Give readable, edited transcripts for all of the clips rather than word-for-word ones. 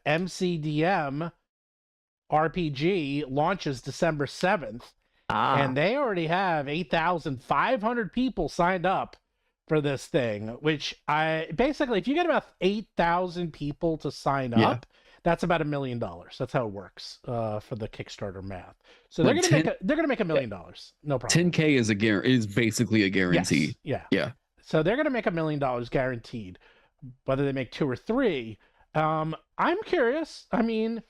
MCDM RPG launches December 7th, Ah, and they already have 8,500 people signed up for this thing, which I basically, if you get about 8,000 people to sign yeah. up, that's about $1 million. That's how it works for the Kickstarter math. So Like 10, they're gonna make $1 yeah, million, no problem. 10K is basically a Yes, guarantee. yeah. Yeah. So they're gonna make $1 million guaranteed, whether they make two or three. I'm curious. I mean,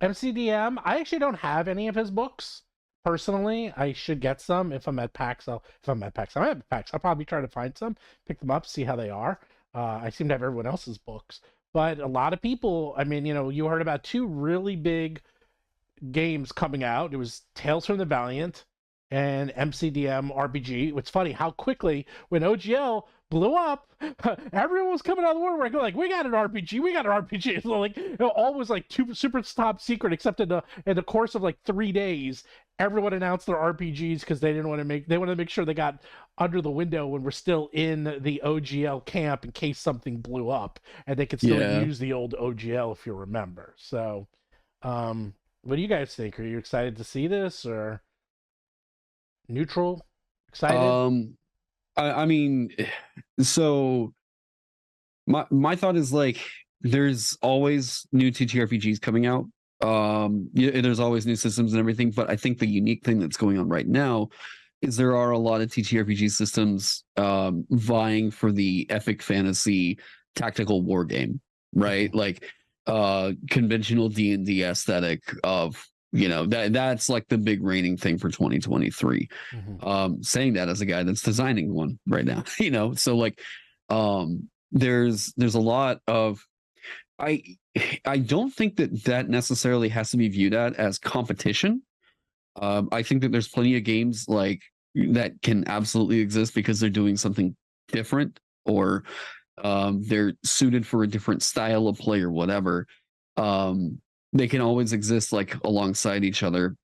MCDM. I actually don't have any of his books personally. I should get some if I'm at PAX. If I'm at PAX, I'm at PAX. I'll probably try to find some, pick them up, see how they are. I seem to have everyone else's books, but a lot of people. I mean, you heard about two really big games coming out. It was Tales from the Valiant and MCDM RPG. It's funny how quickly when OGL blew up, everyone was coming out of the woodwork like, "We got an RPG, we got an RPG." So like, all was like super top secret, except in the course of like 3 days, everyone announced their RPGs because they wanted to make sure they got under the window when we're still in the OGL camp in case something blew up, and they could still Yeah. use the old OGL if you remember. So, what do you guys think? Are you excited to see this or neutral? Excited? Um, I mean, so my thought is like there's always new TTRPGs coming out. Yeah, there's always new systems and everything, but I think the unique thing that's going on right now is there are a lot of TTRPG systems vying for the epic fantasy tactical war game, right? Mhm. Like conventional D&D aesthetic of that's like the big reigning thing for 2023. Mhm. Saying that as a guy that's designing one right now, so like there's a lot of I I don't think that necessarily has to be viewed at as competition. I think that there's plenty of games like that can absolutely exist because they're doing something different or they're suited for a different style of play or whatever. Um, they can always exist like alongside each other.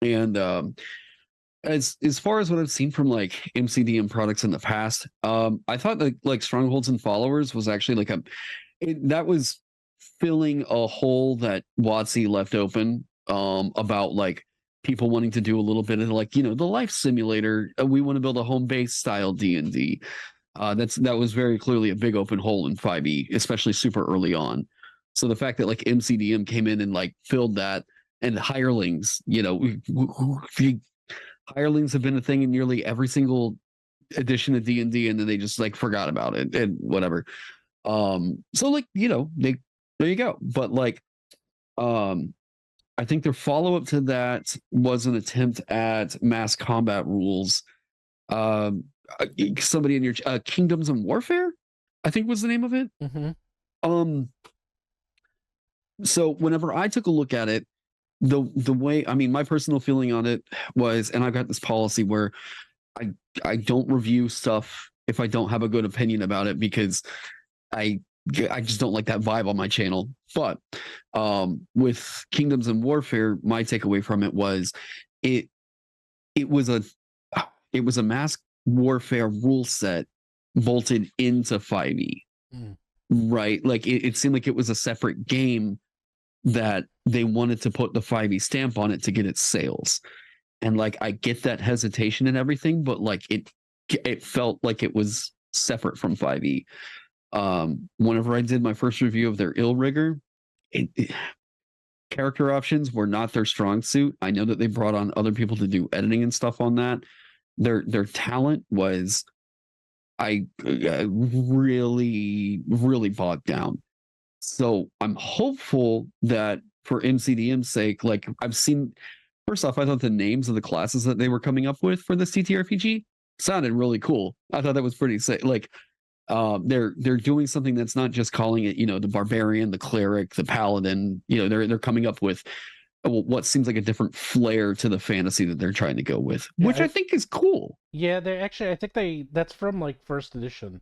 And as far as what I've seen from like MCDM products in the past, I thought that like Strongholds and Followers was actually like that was filling a hole that WotC left open about like people wanting to do a little bit of like the life simulator. We want to build a home base style D&D. That was very clearly a big open hole in 5e, especially super early on. So the fact that like MCDM came in and like filled that, and hirelings, hirelings have been a thing in nearly every single edition of D&D, and then they just like forgot about it and whatever. So like they there you go. But like um, I think their follow up to that was an attempt at mass combat rules. Um, Somebody in your Kingdoms and Warfare, I think was the name of it. Mhm. Um, so whenever I took a look at it, the way I mean, my personal feeling on it was, and I've got this policy where I I don't review stuff if I don't have a good opinion about it because I I just don't like that vibe on my channel. But with Kingdoms and Warfare, my takeaway from it was it it was a it was a mass warfare rule set bolted into 5e, Mm. right? Like it seemed like it was a separate game that they wanted to put the 5e stamp on it to get its sales. And like I get that hesitation and everything, but like it felt like it was separate from 5e. Whenever I did my first review of their ill rigor, character options were not their strong suit. I know that they brought on other people to do editing and stuff on that. Their talent was I really bogged down. So I'm hopeful that for MCDM's sake, like I've seen. First off, I thought the names of the classes that they were coming up with for this TTRPG sounded really cool. I thought that was pretty sick. Like they're doing something that's not just calling it the barbarian, the cleric, the paladin. They're coming up with what seems like a different flair to the fantasy that they're trying to go with, Yeah, which I think is cool. yeah. They actually, I think that's from like first edition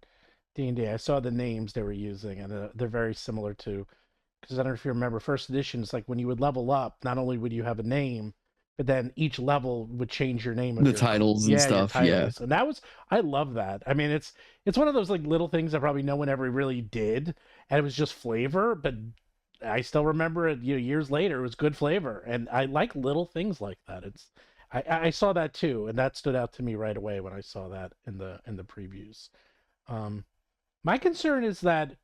D&D. I saw the names they were using, and they're very similar to. Because I don't know if you remember, first edition is like when you would level up, not only would you have a name, but then each level would change your name of The your titles and your stuff, yeah. titles, and I love that. I mean, it's one of those like little things that probably no one ever really did, and it was just flavor, but I still remember it, years later. It was good flavor, and I like little things like that. I saw that too, and that stood out to me right away when I saw that in the previews. Um, my concern is that,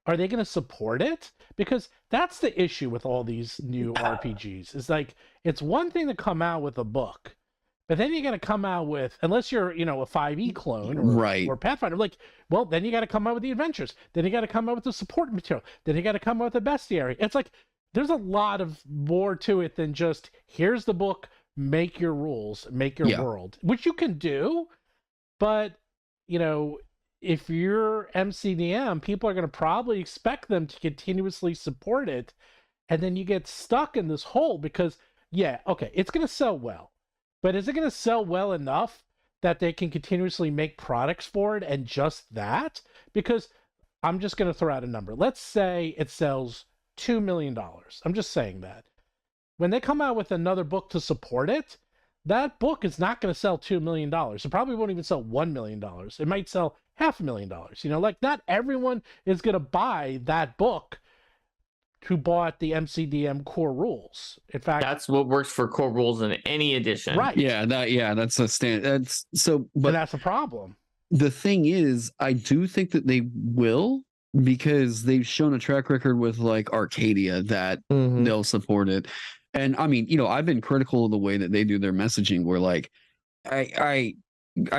are they going to support it? Because that's the issue with all these new RPGs. Is like, it's one thing to come out with a book, but then you got to come out with, unless you're, a 5e clone Right. or Pathfinder, like, well, then you got to come out with the adventures. Then you got to come out with the support material. Then you got to come out with the bestiary. It's like, there's a lot of more to it than just, here's the book, make your rules, make your world, which you can do, but, if you're MCDM, people are going to probably expect them to continuously support it, and then you get stuck in this hole because, okay, it's going to sell well, but is it going to sell well enough that they can continuously make products for it and just that? Because I'm just going to throw out a number. Let's say it sells $2 million. I'm just saying that. When they come out with another book to support it, that book is not going to sell $2 million. It probably won't even sell $1 million. It might sell $500,000. Like, not everyone is going to buy that book who bought the MCDM core rules. In fact, that's what works for core rules in any edition. Right. That's a stand. That's so, but and that's a problem. The thing is, I do think that they will, because they've shown a track record with like Arcadia that they'll support it. And I mean, I've been critical of the way that they do their messaging, where like, I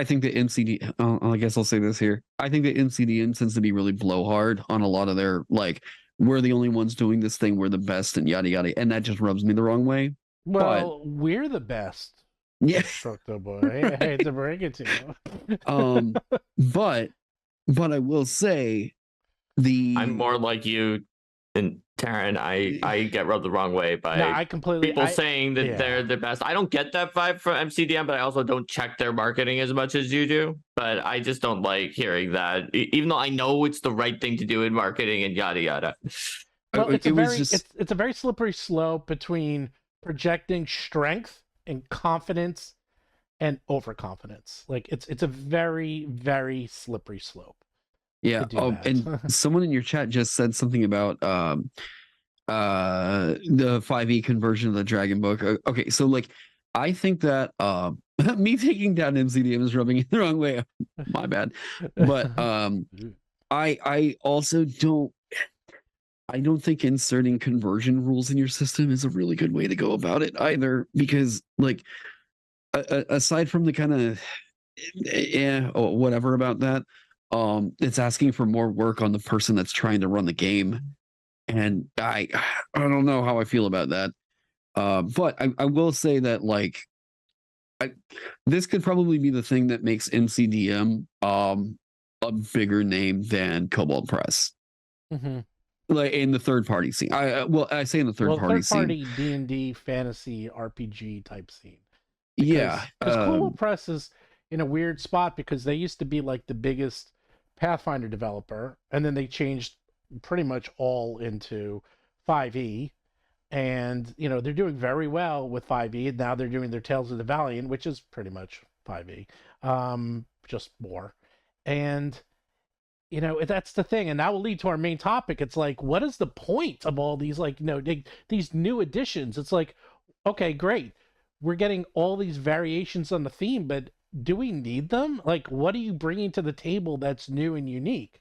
think that I guess I'll say this here. I think that MCDM tends to be really blowhard on a lot of their, like, we're the only ones doing this thing, we're the best, and yada yada, and that just rubs me the wrong way. Well, we're the best. Yeah, Structo boy. I hate to break it to you. But I will say, I'm more like you and Taryn. I get rubbed the wrong way by I completely people saying that they're the best. I don't get that vibe from MCDM, but I also don't check their marketing as much as you do. But I just don't like hearing that, even though I know it's the right thing to do in marketing and yada yada. Well, it's a very slippery slope between projecting strength and confidence and overconfidence. Like, it's a very, very slippery slope. Yeah. And someone in your chat just said something about the 5e conversion of the Dragon Book. Okay, so like, I think that me taking down MCDM is rubbing it the wrong way. My bad. But I also don't think inserting conversion rules in your system is a really good way to go about it either, because like, aside from the kind of whatever about that, it's asking for more work on the person that's trying to run the game, and I don't know how I feel about that. But I will say that, like, this could probably be the thing that makes MCDM a bigger name than Cobalt Press. Like, in the third party scene. I say in the third party D&D fantasy RPG type scene. Because Cobalt Press is in a weird spot because they used to be like the biggest Pathfinder developer, and then they changed pretty much all into 5e, and they're doing very well with 5e, and now they're doing their Tales of the Valiant, which is pretty much 5e, just more. And that's the thing, and that will lead to our main topic. It's like, what is the point of all these, like, these new additions? It's like, okay, great, we're getting all these variations on the theme, but do we need them? Like, what are you bringing to the table that's new and unique?